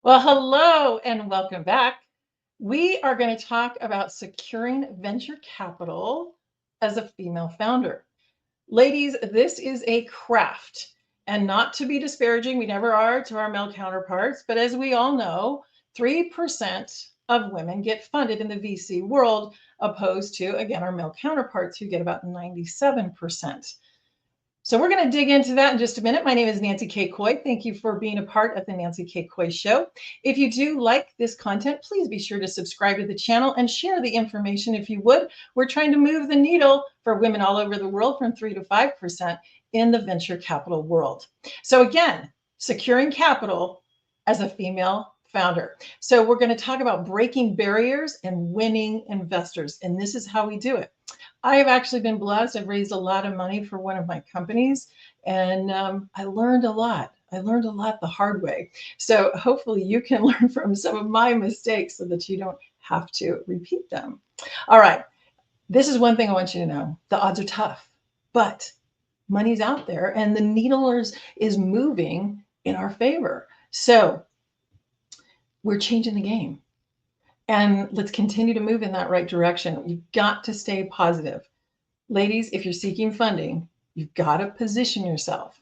Well, hello and welcome back. We are going to talk about securing venture capital as a female founder. Ladies, this is a craft, and not to be disparaging, we never are to our male counterparts, but as we all know, 3% of women get funded in the VC world, opposed to, again, our male counterparts who get about 97%. So we're going to dig into that in just a minute. My name is Nancy K. Coy. Thank you for being a part of the Nancy K. Coy Show. If you do like this content, please be sure to subscribe to the channel and share the information if you would. We're trying to move the needle for women all over the world from 3 to 5% in the venture capital world. So again, securing capital as a female founder. So we're going to talk about breaking barriers and winning investors. And this is how we do it. I have actually been blessed. I've raised a lot of money for one of my companies, and I learned a lot. I learned a lot the hard way. So hopefully you can learn from some of my mistakes so that you don't have to repeat them. All right. This is one thing I want you to know. The odds are tough, but money's out there and the needle is moving in our favor. So we're changing the game. And let's continue to move in that right direction. You've got to stay positive. Ladies, if you're seeking funding, you've got to position yourself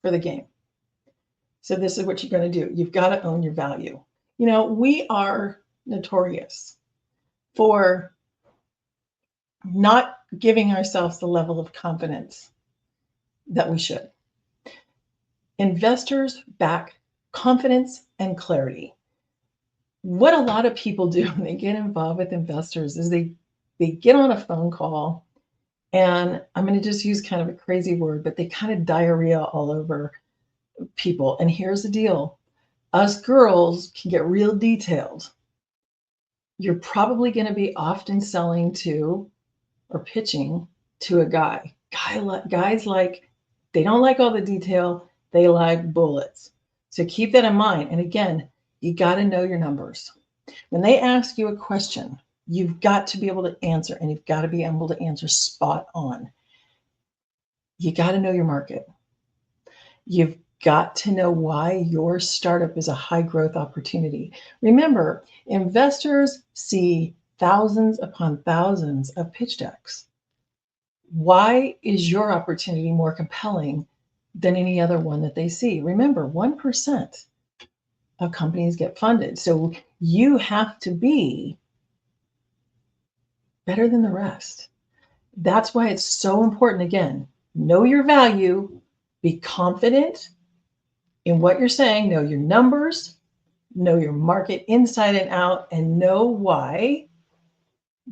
for the game. So this is what you're going to do. You've got to own your value. You know, we are notorious for not giving ourselves the level of confidence that we should. Investors back confidence and clarity. What a lot of people do when they get involved with investors is they get on a phone call, and I'm going to just use kind of a crazy word, but they kind of diarrhea all over people. And here's the deal. Us girls can get real detailed. You're probably going to be often selling to or pitching to a guy. Guys like, they don't like all the detail. They like bullets. So keep that in mind. And again, you got to know your numbers. When they ask you a question, you've got to be able to answer, and you've got to be able to answer spot on. You got to know your market. You've got to know why your startup is a high growth opportunity. Remember, investors see thousands upon thousands of pitch decks. Why is your opportunity more compelling than any other one that they see? Remember, 1% of companies get funded. So you have to be better than the rest. That's why it's so important. Again, know your value, be confident in what you're saying, know your numbers, know your market inside and out, and know why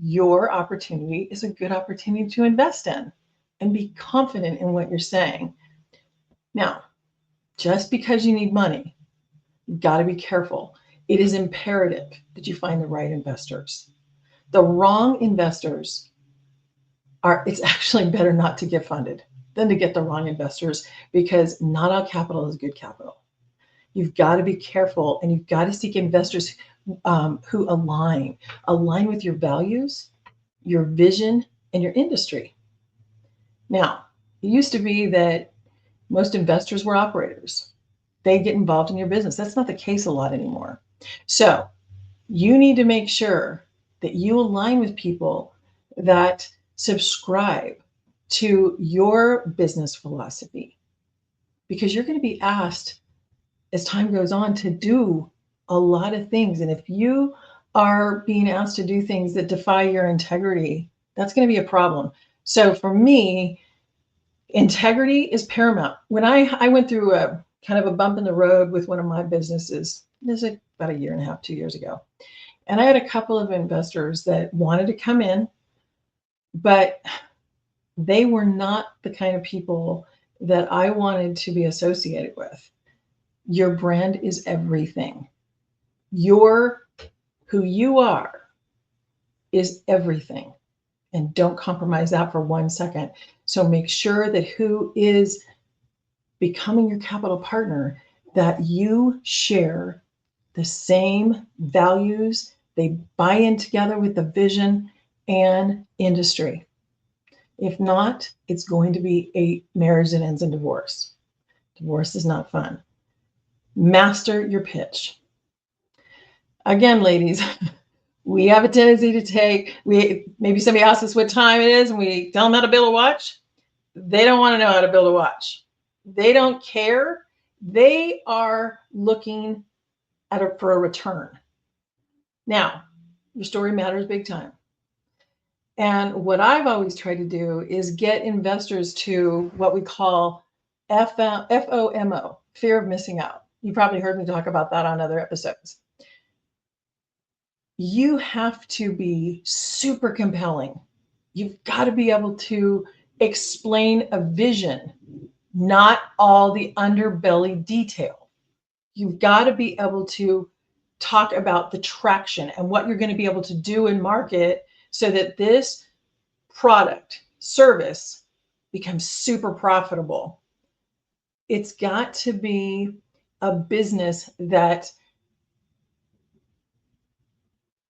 your opportunity is a good opportunity to invest in, and be confident in what you're saying. Now, just because you need money, you've got to be careful. It is imperative that you find the right investors. The wrong investors it's actually better not to get funded than to get the wrong investors, because not all capital is good capital. You've got to be careful, and you've got to seek investors who align with your values, your vision, and your industry. Now, it used to be that most investors were operators. They get involved in your business. That's not the case a lot anymore. So you need to make sure that you align with people that subscribe to your business philosophy, because you're going to be asked as time goes on to do a lot of things. And if you are being asked to do things that defy your integrity, that's going to be a problem. So for me, integrity is paramount. When I went through a kind of a bump in the road with one of my businesses, this is about a year and a half, 2 years ago. And I had a couple of investors that wanted to come in, but they were not the kind of people that I wanted to be associated with. Your brand is everything. Who you are is everything. And don't compromise that for 1 second. So make sure that who is becoming your capital partner, that you share the same values, they buy in together with the vision and industry. If not, it's going to be a marriage that ends in divorce. Divorce is not fun. Master your pitch. Again, ladies, we have a tendency to maybe somebody asks us what time it is and we tell them how to build a watch. They don't want to know how to build a watch. They don't care. They are looking for a return. Now, your story matters big time. And what I've always tried to do is get investors to what we call FOMO, fear of missing out. You probably heard me talk about that on other episodes. You have to be super compelling. You've got to be able to explain a vision, not all the underbelly detail. You've got to be able to talk about the traction and what you're going to be able to do in market so that this product, service becomes super profitable. It's got to be a business that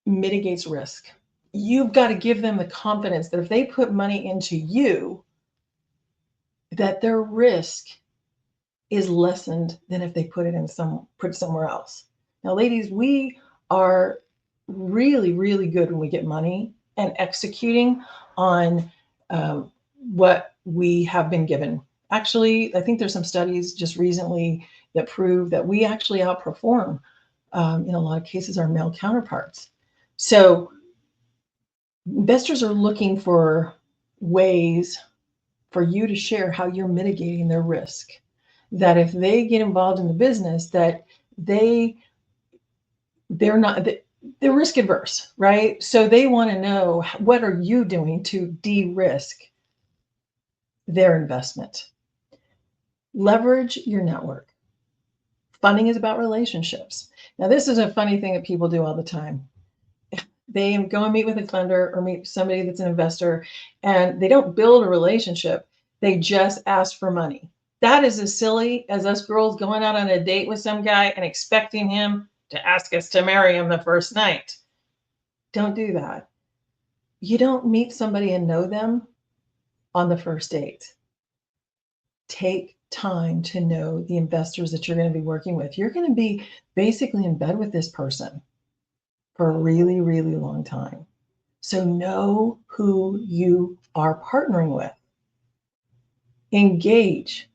mitigates risk. You've got to give them the confidence that if they put money into you, that their risk is lessened than if they put it somewhere else. Now, ladies, we are really, really good when we get money and executing on what we have been given. Actually, I think there's some studies just recently that prove that we actually outperform, in a lot of cases, our male counterparts. So investors are looking for ways for you to share how you're mitigating their risk. That if they get involved in the business, that they're risk adverse, right? So they want to know, what are you doing to de-risk their investment? Leverage your network. Funding is about relationships. Now, this is a funny thing that people do all the time. They go and meet with a funder or meet somebody that's an investor, and they don't build a relationship. They just ask for money. That is as silly as us girls going out on a date with some guy and expecting him to ask us to marry him the first night. Don't do that. You don't meet somebody and know them on the first date. Take time to know the investors that you're going to be working with. You're going to be basically in bed with this person for a really, really long time. So know who you are partnering with. Engage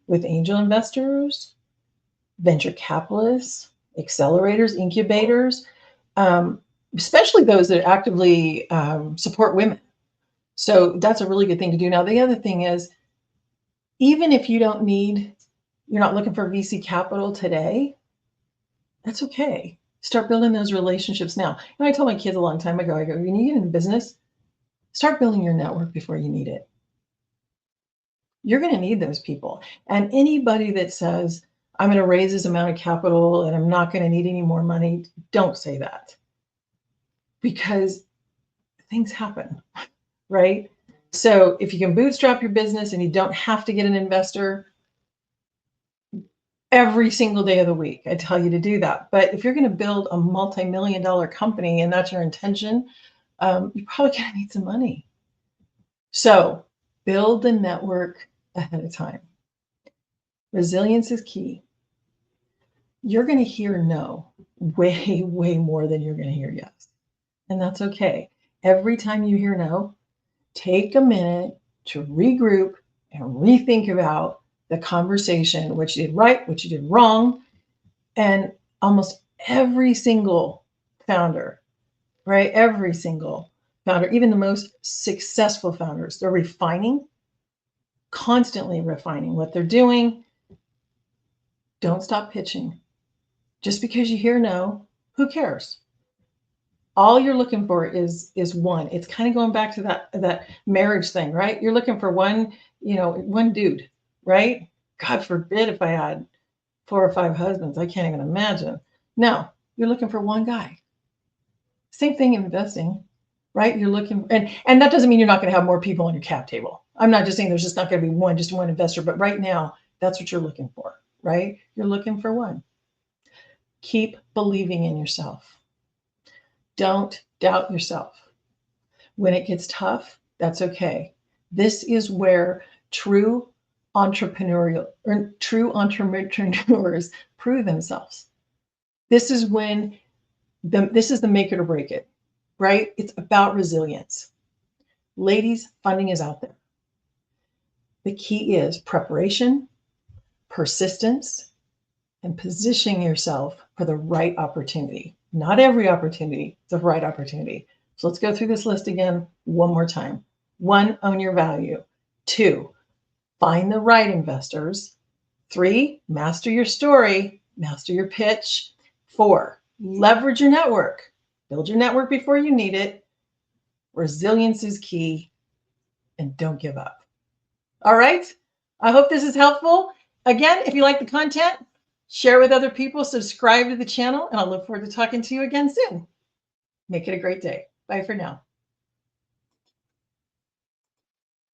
with angel investors, venture capitalists, accelerators, incubators, especially those that actively support women. So that's a really good thing to do. Now, the other thing is, even if you're not looking for VC capital today, that's okay. Start building those relationships now. I told my kids a long time ago, I go, when you get into business, start building your network before you need it. You're going to need those people. And anybody that says, I'm going to raise this amount of capital and I'm not going to need any more money, don't say that. Because things happen, right? So if you can bootstrap your business and you don't have to get an investor every single day of the week, I tell you to do that. But if you're going to build a multi-million-dollar company and that's your intention, you're probably going to need some money. So build the network ahead of time. Resilience is key. You're going to hear no way, way more than you're going to hear yes. And that's okay. Every time you hear no, take a minute to regroup and rethink about the conversation, what you did right, what you did wrong. And almost every single founder, right? Every single founder, even the most successful founders, they're constantly refining what they're doing. Don't stop pitching. Just because you hear no, who cares? All you're looking for is one. It's kind of going back to that marriage thing, right? You're looking for one dude, right? God forbid if I had 4 or 5 husbands. I can't even imagine. No, you're looking for one guy. Same thing in investing, right? You're looking, and that doesn't mean you're not going to have more people on your cap table. I'm not just saying there's just not going to be just one investor, but right now, that's what you're looking for, right? You're looking for one. Keep believing in yourself. Don't doubt yourself. When it gets tough, that's okay. This is where true entrepreneurs prove themselves. This is when This is the make it or break it, right? It's about resilience. Ladies, funding is out there. The key is preparation, persistence, and positioning yourself for the right opportunity. Not every opportunity, the right opportunity. So let's go through this list again one more time. 1, own your value. 2, find the right investors. 3, master your story, master your pitch. 4, leverage your network. Build your network before you need it. Resilience is key, and don't give up. All right. I hope this is helpful. Again, if you like the content, share with other people, subscribe to the channel, and I'll look forward to talking to you again soon. Make it a great day. Bye for now.